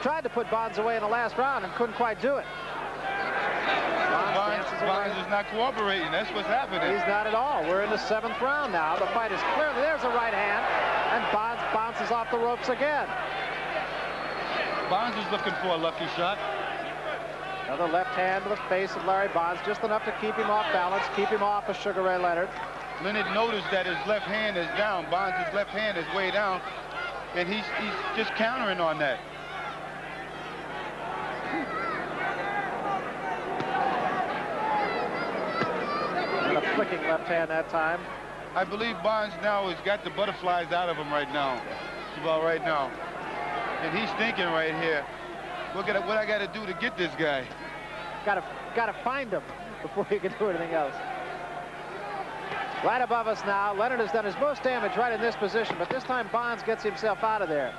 tried to put Bonds away in the last round and couldn't quite do it. Bonds is not cooperating. That's what's happening. He's not at all. We're in the 7th round now. The fight is clearly, there's a right hand, and Bonds bounces off the ropes again. Bonds is looking for a lucky shot. Another left hand to the face of Larry Bonds, just enough to keep him off balance, keep him off of Sugar Ray Leonard. Leonard noticed that his left hand is down. Bonds' left hand is way down, and he's just countering on that. And a flicking left hand that time. I believe Bonds now has got the butterflies out of him right now. It's about right now. And he's thinking right here, look at what I got to do to get this guy. Got to find him before you can do anything else. Right above us now, Leonard has done his most damage right in this position, but this time Bonds gets himself out of there.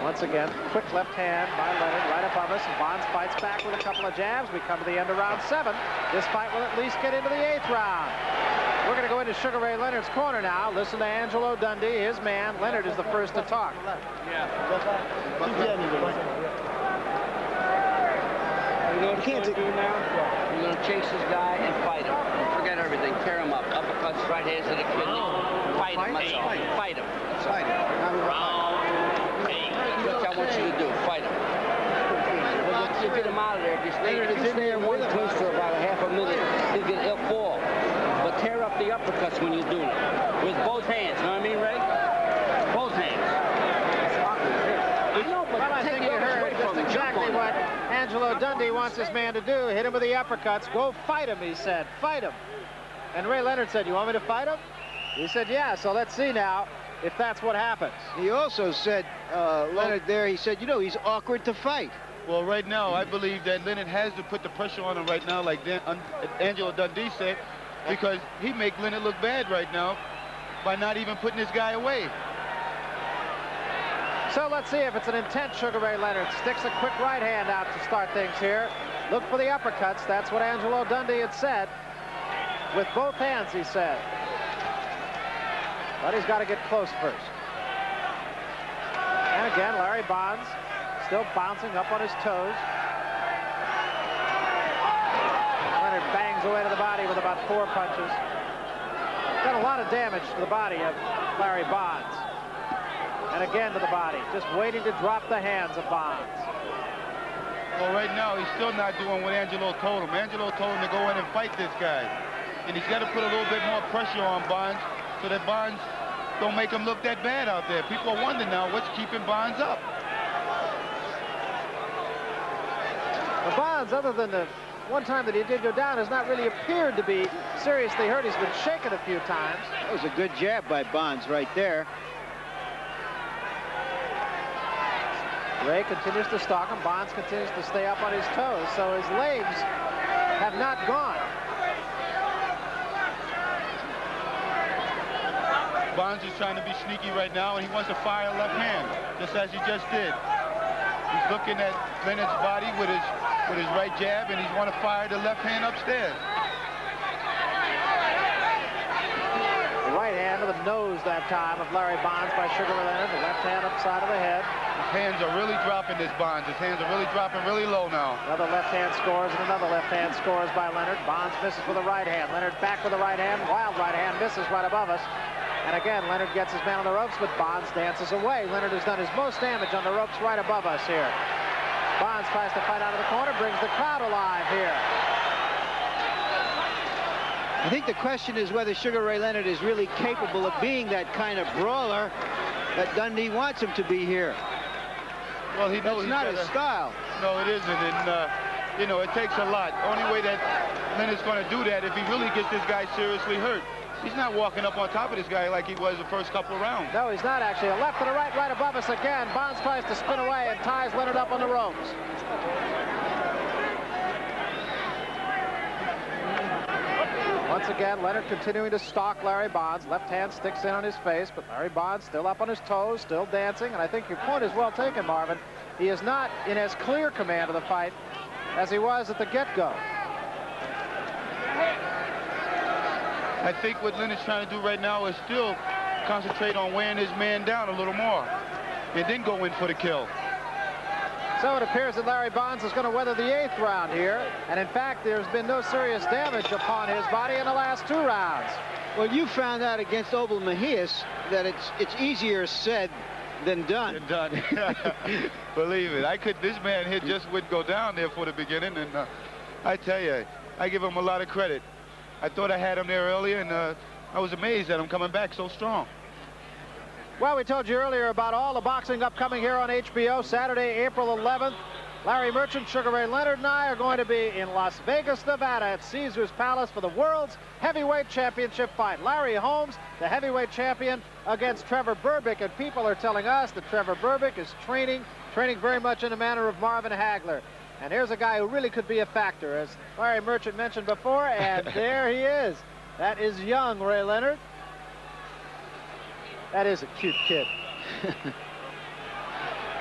Once again, quick left hand by Leonard right above us, and Bonds fights back with a couple of jabs. We come to the end of round 7. This fight will at least get into the 8th round. We're going to go into Sugar Ray Leonard's corner now. Listen to Angelo Dundee, his man. Leonard is the first to talk. You know what you're going to do now? You're going to chase this guy and fight him. Forget everything. Tear him up. Uppercuts, right hands to the kidney. Fight him. That's all. Fight him. Round 8. That's what I want you to do. Fight him. You get him out of there. Just stay there in one place for about a half a minute. He'll fall. But tear up the uppercuts when you're doing it. With both hands. You know what I mean, Ray? Both hands. Well, I think you heard just exactly what Angelo Dundee wants this man to do. Hit him with the uppercuts. Go fight him, he said. Fight him. And Ray Leonard said, you want me to fight him? He said, yeah. So let's see now if that's what happens. He also said, Leonard there, he said, you know, he's awkward to fight. Well, right now, I believe that Leonard has to put the pressure on him right now, like Angelo Dundee said, because he make Leonard look bad right now by not even putting this guy away. So let's see if it's an intense Sugar Ray Leonard. Sticks a quick right hand out to start things here. Look for the uppercuts. That's what Angelo Dundee had said. With both hands, he said. But he's got to get close first. And again, Larry Bonds still bouncing up on his toes. Leonard bangs away to the body with about 4 punches. Done a lot of damage to the body of Larry Bonds. And again to the body, just waiting to drop the hands of Bonds. Well, right now, he's still not doing what Angelo told him. Angelo told him to go in and fight this guy. And he's got to put a little bit more pressure on Bonds so that Bonds don't make him look that bad out there. People are wondering now what's keeping Bonds up. Well, Bonds, other than the one time that he did go down, has not really appeared to be seriously hurt. He's been shaken a few times. That was a good jab by Bonds right there. Ray continues to stalk him. Bonds continues to stay up on his toes, so his legs have not gone. Bonds is trying to be sneaky right now, and he wants to fire a left hand, just as he just did. He's looking at Leonard's body with his right jab, and he's want to fire the left hand upstairs. The right hand to the nose that time of Larry Bonds by Sugar Ray Leonard. The left hand upside of the head. His hands are really dropping, this Bonds. His hands are really dropping really low now. Another left hand scores, and another left hand scores by Leonard. Bonds misses with a right hand. Leonard back with a right hand. Wild right hand misses right above us. And again, Leonard gets his man on the ropes, but Bonds dances away. Leonard has done his most damage on the ropes right above us here. Bonds tries to fight out of the corner, brings the crowd alive here. I think the question is whether Sugar Ray Leonard is really capable of being that kind of brawler that Dundee wants him to be here. Well, he knows it's not his style. No, it isn't, and you know, it takes a lot. Only way that Leonard's going to do that if he really gets this guy seriously hurt. He's not walking up on top of this guy like he was the first couple of rounds. No, he's not actually. A left and a right, right above us again. Bonds tries to spin away and ties Leonard up on the ropes. Once again, Leonard continuing to stalk Larry Bonds. Left hand sticks in on his face, but Larry Bonds still up on his toes, still dancing. And I think your point is well taken, Marvin. He is not in as clear command of the fight as he was at the get-go. I think what Leonard's trying to do right now is still concentrate on wearing his man down a little more and then go in for the kill. So it appears that Larry Bonds is going to weather the 8th round here. And in fact, there's been no serious damage upon his body in the last 2 rounds. Well, you found out against Obel Mejias that it's easier said than done. Believe it. This man here just wouldn't go down there for the beginning. And I tell you, I give him a lot of credit. I thought I had him there earlier, and I was amazed at him coming back so strong. Well, we told you earlier about all the boxing upcoming here on HBO. Saturday, April 11th. Larry Merchant, Sugar Ray Leonard, and I are going to be in Las Vegas, Nevada at Caesars Palace for the World's Heavyweight Championship fight. Larry Holmes, the heavyweight champion, against Trevor Berbick. And people are telling us that Trevor Berbick is training very much in the manner of Marvin Hagler. And here's a guy who really could be a factor, as Larry Merchant mentioned before, and there he is. That is young Ray Leonard. That is a cute kid.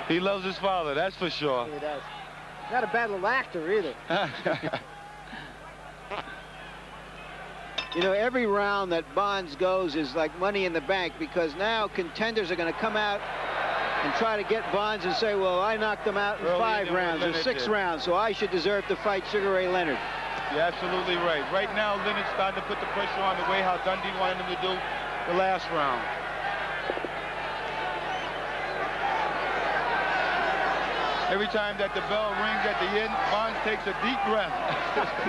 He loves his father, that's for sure. He does. Not a bad little actor either. You know, every round that Bonds goes is like money in the bank, because now contenders are going to come out and try to get Bonds and say, well, I knocked him out in 5 rounds or 6 rounds, so I should deserve to fight Sugar Ray Leonard. You're absolutely right. Right now, Leonard's starting to put the pressure on the way how Dundee wanted him to do the last round. Every time that the bell rings at the end, Bonds takes a deep breath.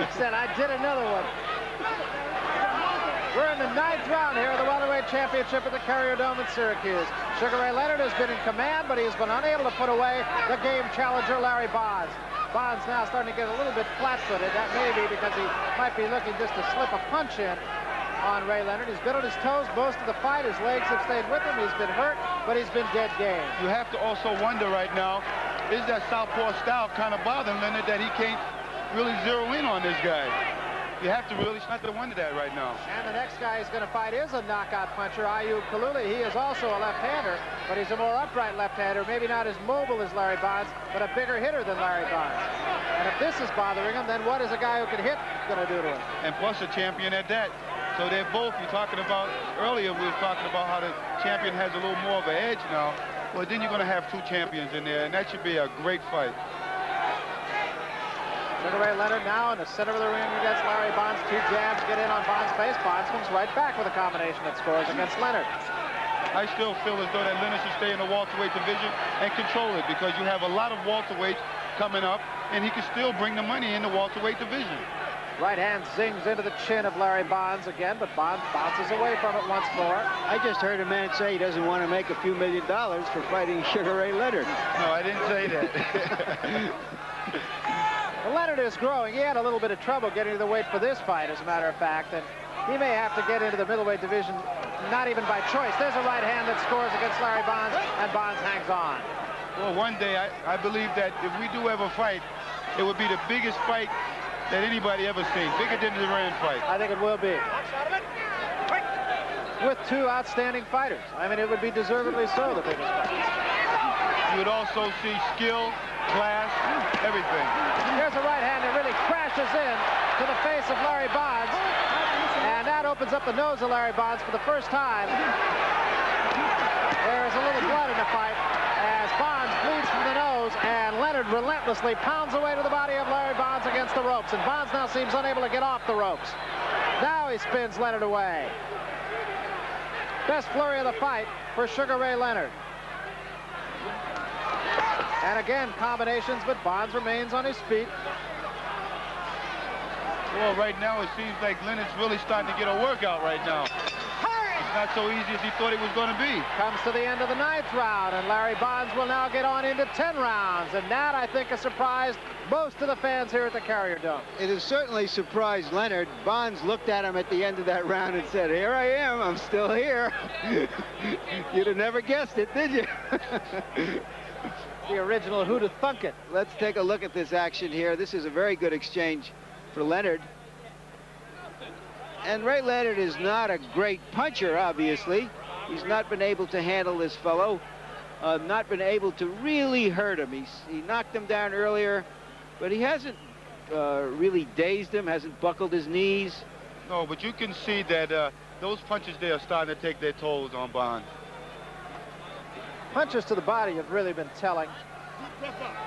He said, I did another one. We're in the 9th round here of the welterweight championship at the Carrier Dome in Syracuse. Sugar Ray Leonard has been in command, but he has been unable to put away the game challenger, Larry Bonds. Bonds now starting to get a little bit flat-footed. That may be because he might be looking just to slip a punch in on Ray Leonard. He's been on his toes most of the fight. His legs have stayed with him. He's been hurt, but he's been dead game. You have to also wonder right now, is that southpaw style kind of bothering Leonard that he can't really zero in on this guy? You have to really start to wonder that right now. And the next guy he's going to fight is a knockout puncher, Ayub Kaluli. He is also a left-hander, but he's a more upright left-hander, maybe not as mobile as Larry Bonds, but a bigger hitter than Larry Bonds. And if this is bothering him, then what is a guy who can hit going to do to him? And plus a champion at that. So they're both, you're talking about, earlier we were talking about how the champion has a little more of an edge now. Well, then you're going to have 2 champions in there, and that should be a great fight. Sugar Ray Leonard now in the center of the ring against Larry Bonds. 2 jabs get in on Bonds' face. Bonds comes right back with a combination that scores against Leonard. I still feel as though that Leonard should stay in the welterweight division and control it, because you have a lot of welterweights coming up, and he can still bring the money in the welterweight division. Right hand zings into the chin of Larry Bonds again, but Bonds bounces away from it once more. I just heard a man say he doesn't want to make a few $1 million for fighting Sugar Ray Leonard. No, I didn't say that. Well, Leonard is growing. He had a little bit of trouble getting to the weight for this fight, as a matter of fact, and he may have to get into the middleweight division, not even by choice. There's a right hand that scores against Larry Bonds, and Bonds hangs on. Well, one day, I believe that if we do ever fight, it would be the biggest fight that anybody ever seen, bigger than the Rand fight. I think it will be. With 2 outstanding fighters. I mean, it would be deservedly so the biggest fight. You would also see skill, class, everything. Here's a right hand that really crashes in to the face of Larry Bonds, and that opens up the nose of Larry Bonds for the first time. There is a little blood in the fight as Bonds bleeds from the nose, and Leonard relentlessly pounds away to the body of Larry Bonds against the ropes, and Bonds now seems unable to get off the ropes. Now he spins Leonard away. Best flurry of the fight for Sugar Ray Leonard. And again, combinations, but Bonds remains on his feet. Well, right now it seems like Leonard's really starting to get a workout right now. It's not so easy as he thought it was going to be. Comes to the end of the 9th round, and Larry Bonds will now get on into 10 rounds. And that, I think, has surprised most of the fans here at the Carrier Dome. It has certainly surprised Leonard. Bonds looked at him at the end of that round and said, here I am, I'm still here. You'd have never guessed it, did you? The original Who'd Have Thunk It. Let's take a look at this action here. This is a very good exchange for Leonard. And Ray Leonard is not a great puncher, obviously. He's not been able to handle this fellow, not been able to really hurt him. He knocked him down earlier, but he hasn't really dazed him, hasn't buckled his knees. No, but you can see that those punches there are starting to take their tolls on Bonds. Punches to the body have really been telling.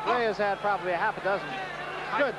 Ray has had probably a half a dozen good